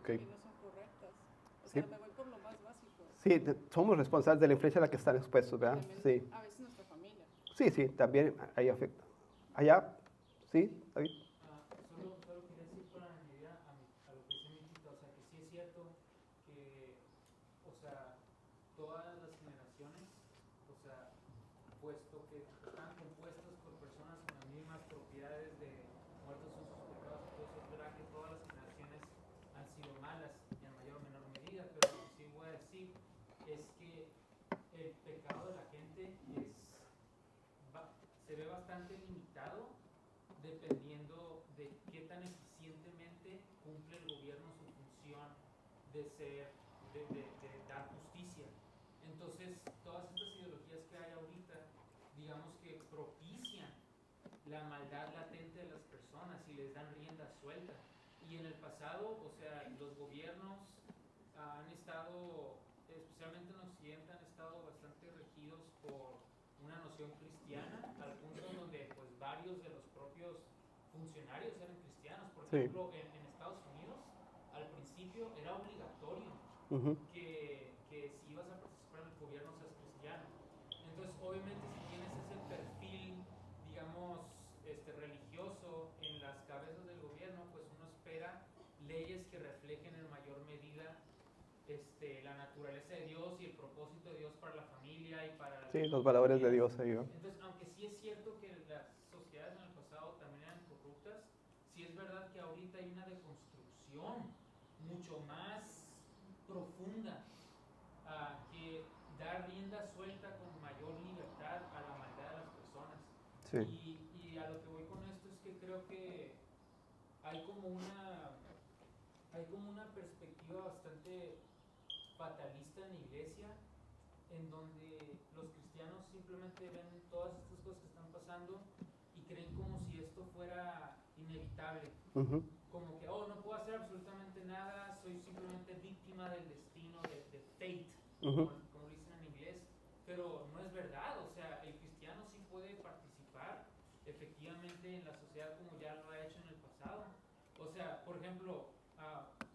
que no son correctas. O sea, me voy por lo más básico.
Sí, somos responsables de la influencia a la que están expuestos, ¿verdad?
Sí. A veces nuestra familia.
Sí, también ahí afecta. Allá, ¿sí, David?
Solo quería decir para añadir a lo que dice Miquita, o sea, que sí es cierto que, o sea, todas las generaciones, o sea, puesto que están compuestas por personas con las mismas propiedades de muertos son sus pecados, entonces es verdad que todas las generaciones han sido malas en mayor o menor medida, pero lo que sí voy a decir es que el pecado de la gente se ve bastante limitado dependiendo de qué tan eficientemente cumple el gobierno su función de dar justicia. Entonces, todas estas ideologías que hay ahorita, digamos que propician la maldad latente de las personas y les dan rienda suelta. Y en el pasado, o sea, los gobiernos han estado, especialmente en Occidente, han estado bastante regidos por una noción cristiana, al punto donde pues varios de los propios funcionarios eran cristianos. Por ejemplo, en Estados Unidos, al principio era obligatorio que si ibas a participar en el gobierno seas cristiano. Entonces, obviamente, si tienes ese perfil, digamos, religioso en las cabezas del gobierno, pues uno espera leyes que reflejen en mayor medida la naturaleza de Dios y el propósito de Dios para la familia y para...
Sí, los valores de Dios ahí, ¿no?
Entonces, aunque sí es cierto que las sociedades en el pasado también eran corruptas, sí es verdad que ahorita hay una deconstrucción mucho más profunda que dar rienda suelta con mayor libertad a la maldad de las personas.
Sí.
Y a lo que voy con esto es que creo que hay como una perspectiva bastante fatalista en la iglesia, en donde los cristianos simplemente ven todas estas cosas que están pasando y creen como si esto fuera inevitable.
Ujú.
Como que, no puedo hacer absolutamente nada, soy simplemente víctima del destino, de fate,
Ujú.
como dicen en inglés. Pero no es verdad, o sea, el cristiano sí puede participar efectivamente en la sociedad como ya lo ha hecho en el pasado. O sea, por ejemplo,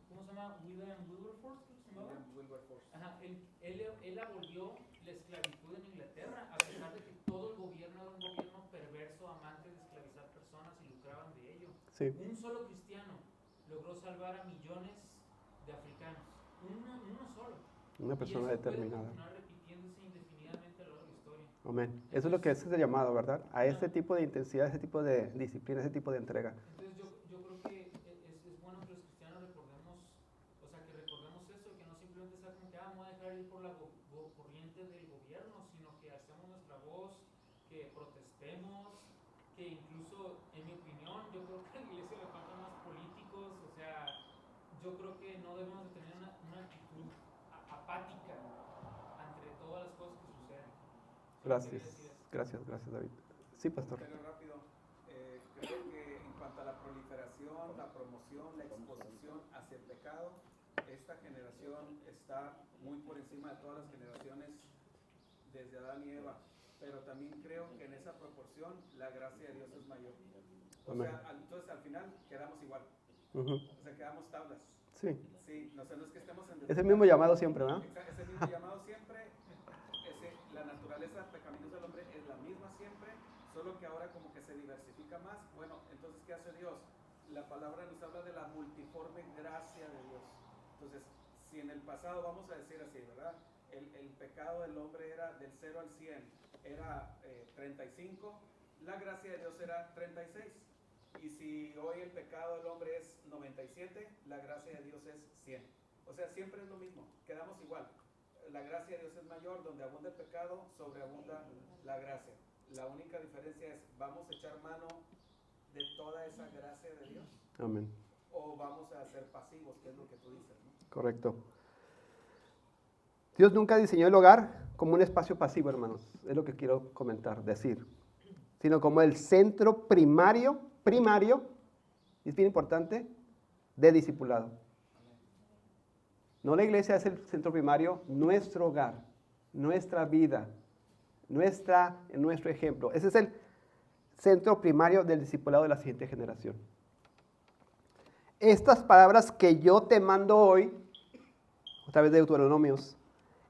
¿cómo se llama? William Wilberforce, ¿cómo se llamaba?
Wilberforce.
Ajá, él abolió la esclavitud en Inglaterra, a pesar de que todo el gobierno era un gobierno perverso, amante de esclavizar personas y lucraban de ello.
Sí.
Un solo cristiano logró salvar a millones de africanos. Uno solo.
Una persona
y eso
determinada.
puede continuar repitiéndose indefinidamente a lo largo de la historia.
Amén. Eso es lo que es el llamado, ¿verdad? A ese tipo de intensidad, ese tipo de disciplina, ese tipo de entrega.
Entonces yo creo que es bueno que los cristianos recordemos, o sea, que recordemos eso, que no simplemente sea como que me voy a dejar ir por la corriente del gobierno, sino que hacemos nuestra voz, que protestemos, que incluso, en mi opinión, yo creo que a la iglesia le faltan más políticos, o sea, yo creo que no debemos de tener una actitud apática ante todas las cosas que suceden.
Gracias. Gracias, David. Sí, pastor.
Pero rápido, creo que en cuanto a la proliferación, la promoción, la exposición hacia el pecado, esta generación está muy por encima de todas las generaciones desde Adán y Eva. Pero también creo que en esa proporción la gracia de Dios es mayor. O sea, entonces al final quedamos igual.
Ujú.
O sea, quedamos tablas.
Sí.
Sí, no es que estemos en
Es el mismo llamado siempre, ¿verdad?
Es el mismo llamado siempre. La naturaleza pecaminosa del hombre es la misma siempre, solo que ahora como que se diversifica más. Bueno, entonces, ¿qué hace Dios? La palabra nos habla de la multiforme gracia de Dios. Entonces, si en el pasado, vamos a decir así, ¿verdad? El pecado del hombre era del 0 al 100, era 35, la gracia de Dios era 36. Y si hoy el pecado del hombre es 97, la gracia de Dios es 100. O sea, siempre es lo mismo, quedamos igual. La gracia de Dios es mayor, donde abunda el pecado, sobreabunda la gracia. La única diferencia es, ¿vamos a echar mano de toda esa gracia de Dios?
Amén.
¿O vamos a ser pasivos, que es lo que tú dices, ¿no?
Correcto. Dios nunca diseñó el hogar como un espacio pasivo, hermanos. Es lo que quiero comentar, decir. Sino como el centro primario, es bien importante, de discipulado. No la iglesia es el centro primario, nuestro hogar, nuestra vida, nuestro ejemplo. Ese es el centro primario del discipulado de la siguiente generación. Estas palabras que yo te mando hoy, a través de Deuteronomios,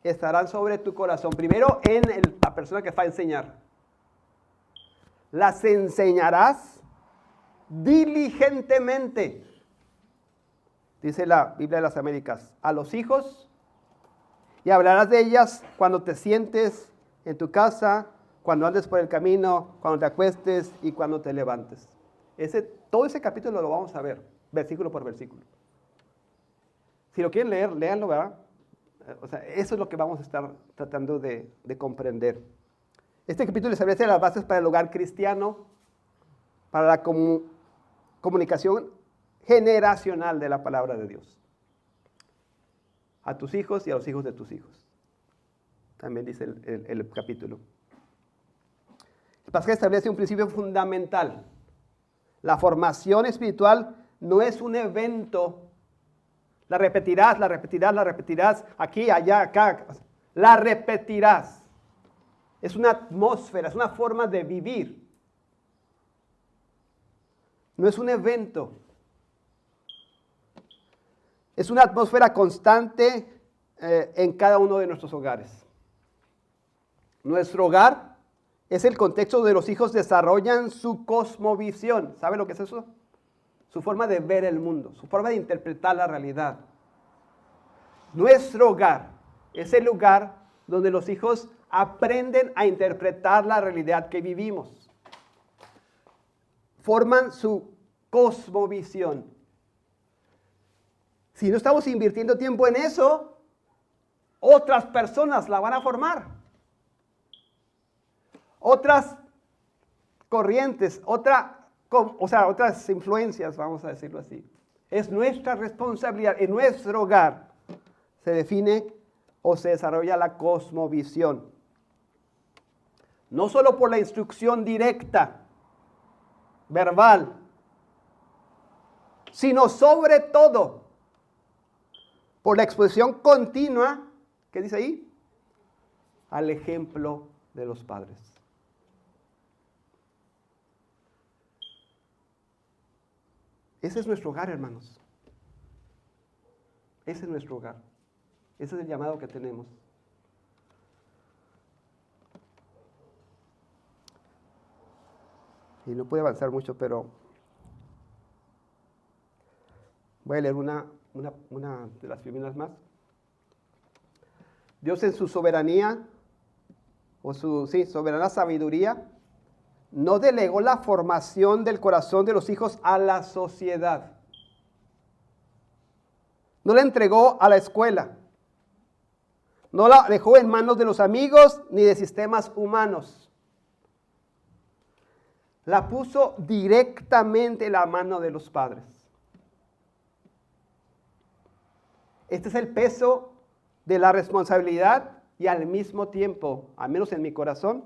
estarán sobre tu corazón. Primero en la persona que va a enseñar. Las enseñarás diligentemente. Dice la Biblia de las Américas, a los hijos, y hablarás de ellas cuando te sientes en tu casa, cuando andes por el camino, cuando te acuestes y cuando te levantes. Todo ese capítulo lo vamos a ver, versículo por versículo. Si lo quieren leer, léanlo, ¿verdad? O sea, eso es lo que vamos a estar tratando de comprender. Este capítulo establece las bases para el hogar cristiano, para la comunicación generacional de la palabra de Dios. A tus hijos y a los hijos de tus hijos. También dice el capítulo. El pasaje establece un principio fundamental. La formación espiritual no es un evento. La repetirás, aquí, allá, acá. La repetirás. Es una atmósfera, es una forma de vivir. No es un evento. Es una atmósfera constante en cada uno de nuestros hogares. Nuestro hogar es el contexto donde los hijos desarrollan su cosmovisión. ¿Sabe lo que es eso? Su forma de ver el mundo, su forma de interpretar la realidad. Nuestro hogar es el lugar donde los hijos aprenden a interpretar la realidad que vivimos. Forman su cosmovisión. Si no estamos invirtiendo tiempo en eso, otras personas la van a formar. Otras corrientes, otras influencias, vamos a decirlo así. Es nuestra responsabilidad. En nuestro hogar se define o se desarrolla la cosmovisión. No solo por la instrucción directa, verbal, sino sobre todo por la exposición continua, ¿qué dice ahí? Al ejemplo de los padres. Ese es nuestro hogar, hermanos. Ese es nuestro hogar. Ese es el llamado que tenemos. Y no puedo avanzar mucho, pero voy a leer una de las primeras más. Dios en su soberanía, soberana sabiduría, no delegó la formación del corazón de los hijos a la sociedad. No la entregó a la escuela. No la dejó en manos de los amigos ni de sistemas humanos. La puso directamente en la mano de los padres. Este es el peso de la responsabilidad y al mismo tiempo, al menos en mi corazón,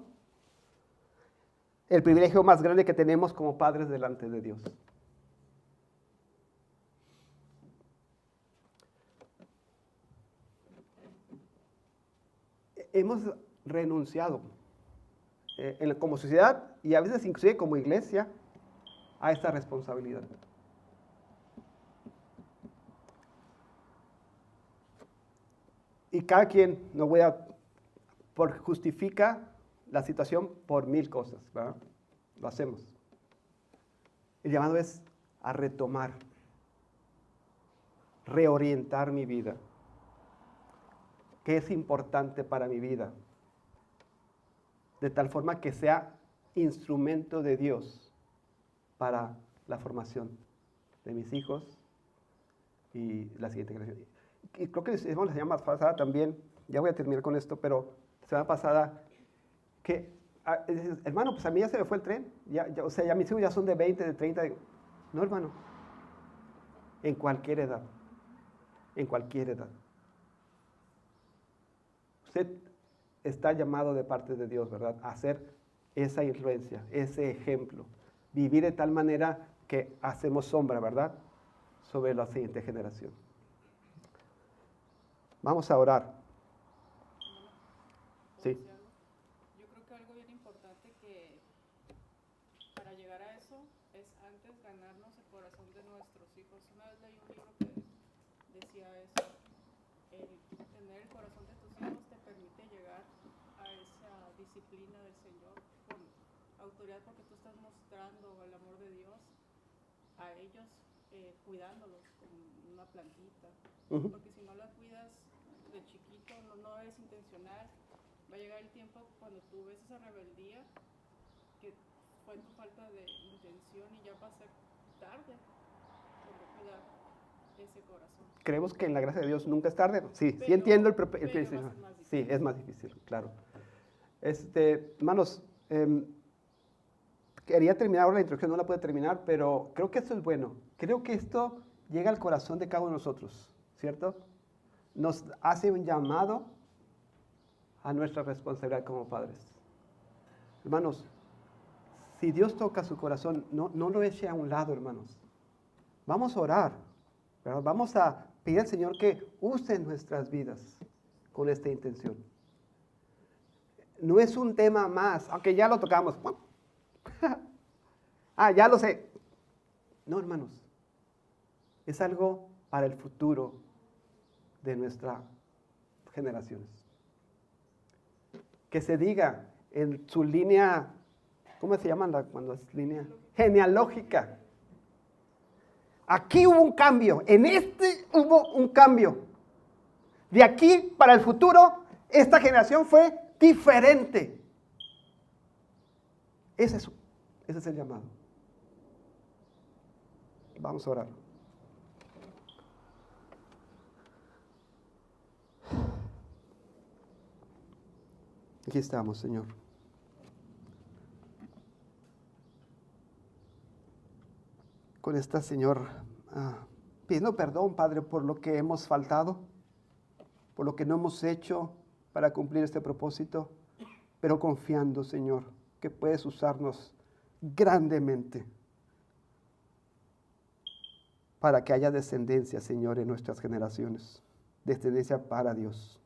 el privilegio más grande que tenemos como padres delante de Dios. Hemos renunciado como sociedad y a veces inclusive como iglesia a esta responsabilidad. Y cada quien, justifica la situación por 1000 cosas, ¿verdad? Lo hacemos. El llamado es a retomar, reorientar mi vida. ¿Qué es importante para mi vida? De tal forma que sea instrumento de Dios para la formación de mis hijos y la siguiente generación. Y creo que decimos la semana pasada también, ya voy a terminar con esto, pero la semana pasada, que, hermano, pues a mí ya se me fue el tren, ya mis hijos ya son de 20, de 30, no, hermano, en cualquier edad, usted está llamado de parte de Dios, ¿verdad?, a hacer esa influencia, ese ejemplo, vivir de tal manera que hacemos sombra, ¿verdad?, sobre la siguiente generación. Vamos a orar. Sí.
Yo creo que algo bien importante que para llegar a eso es antes ganarnos el corazón de nuestros hijos. Una vez leí un libro que decía eso. El tener el corazón de tus hijos te permite llegar a esa disciplina del Señor con autoridad, porque tú estás mostrando el amor de Dios a ellos, cuidándolos como una plantita. Porque si no la cuidas de chiquito, no es intencional, va a llegar el tiempo cuando tú ves esa rebeldía que fue tu falta de intención y ya va a ser tarde por no cuidar ese corazón.
¿Creemos que en la gracia de Dios nunca es tarde? Sí,
Pero,
sí entiendo el
sí,
es más difícil, claro. Hermanos, quería terminar ahora la introducción, no la puedo terminar, pero creo que esto es bueno. Creo que esto llega al corazón de cada uno de nosotros, ¿cierto? Nos hace un llamado a nuestra responsabilidad como padres. Hermanos, si Dios toca su corazón, no lo eche a un lado, hermanos. Vamos a orar, ¿verdad? Vamos a pedir al Señor que use nuestras vidas con esta intención. No es un tema más, aunque ya lo tocamos. Ya lo sé. No, hermanos. Es algo para el futuro de nuestras generaciones. Que se diga en su línea, ¿cómo se llama cuando es línea? Genealógica. Aquí hubo un cambio, en este hubo un cambio. De aquí para el futuro, esta generación fue diferente. Ese es el llamado. Vamos a orar. Aquí estamos, Señor. Con esta, Señor, pidiendo perdón, Padre, por lo que hemos faltado, por lo que no hemos hecho para cumplir este propósito, pero confiando, Señor, que puedes usarnos grandemente para que haya descendencia, Señor, en nuestras generaciones, descendencia para Dios.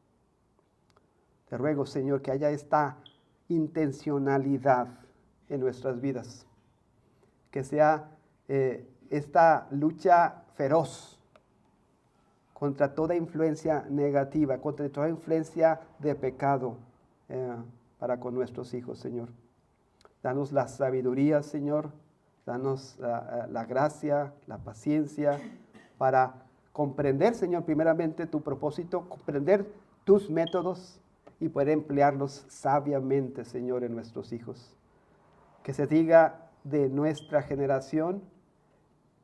Te ruego, Señor, que haya esta intencionalidad en nuestras vidas, que sea esta lucha feroz contra toda influencia negativa, contra toda influencia de pecado para con nuestros hijos, Señor. Danos la sabiduría, Señor, danos la gracia, la paciencia para comprender, Señor, primeramente tu propósito, comprender tus métodos y poder emplearlos sabiamente, Señor, en nuestros hijos. Que se diga de nuestra generación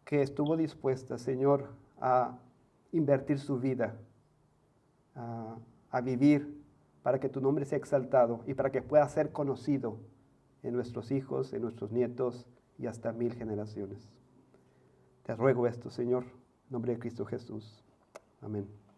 que estuvo dispuesta, Señor, a invertir su vida, a vivir para que tu nombre sea exaltado y para que pueda ser conocido en nuestros hijos, en nuestros nietos y hasta 1000 generaciones. Te ruego esto, Señor, en nombre de Cristo Jesús. Amén.